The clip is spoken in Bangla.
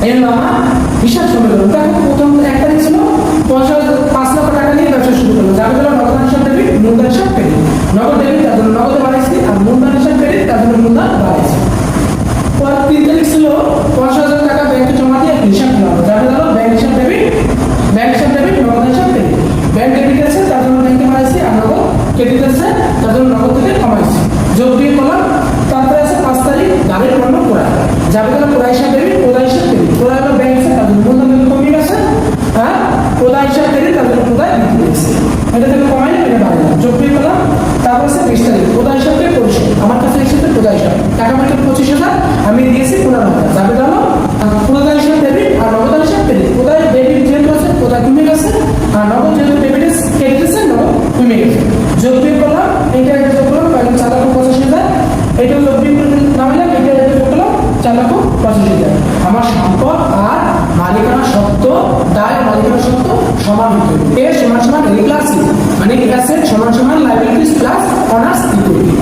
এই হলো আমার হিসাব সমীকরণ। দেখো প্রথম 1 তারিখ ছিল 5 লক্ষ টাকা নিয়ে ব্যবসা শুরু করলো, যার জন্য নগদ হিসাব ডেবিট, মূলধন হিসাব ক্রেডিট। নগদ ডেবিট তার জন্য নগদে বাড়াইছি, আর মূলধন হিসাব ক্রেডিট তার জন্য মূলধন বাড়াইছি। পর 3 তারিখ ছিল 50,000 টাকা ব্যাংকে জমা দিয়ে হিসাব করলাম, যার জন্য ব্যাংক হিসাব ডেবিট, নগদ হিসাব ক্রেডিট। ব্যাংক ডেবিট আছে তার জন্য ব্যাংকে বাড়াইছি, আর নগদ ক্রেডিট আছে তার জন্য নগদ থেকে কমাইছি, যোগ বিয়োগ করলাম। তারপরে আছে 5 তারিখ গাড়ির পণ্য ক্রয়, যার জন্য ক্রয় হিসাব ডেবিট, প্রদায় হিসাব ক্রেডিট। ক্রয় হলো ব্যাংক আছে তার জন্য মূলধন থেকে কমিয়ে গেছে, হ্যাঁ, প্রদায় হিসাব ক্রেডিট তার জন্য প্রদায় বৃদ্ধি পেয়েছে, এটা থেকে কমাই এটা বাড়াইলাম, যোগ বিয়োগ করলাম। তারপর আছে 20 তারিখ প্রদায় হিসাব থেকে পরিশোধ, আমার কাছে এসেছে প্রদায় হিসাব, টাকা মাত্র 25,000, আমি দিয়েছি 15,000, যাবে হলো প্রদায় হিসাব ডেবিট আর নগদ হিসাব ক্রেডিট। প্রদায় ডেবিট যেহেতু আছে প্রদায় কমে গেছে, আর নগদ যেহেতু ডেবিট ক্রেডিট আছে নগদ কমে গেছে, যোগ বিয়োগ করলাম। এইটা একটা যোগ করলাম 4,85,000, এটা যোগ বিয়োগ করে নামাইলাম, এটা যোগ করলাম 4,85,000। আমার সম্পদ আর মালিকানা সত্ত্ব, দায় মালিকানা সত্ত্ব সমান হতে হবে। এ সমান সমান এ প্লাস সি, মানে অ্যাসেট সমান সমান লায়াবিলিটিস প্লাস অনার্স ইকুইটি।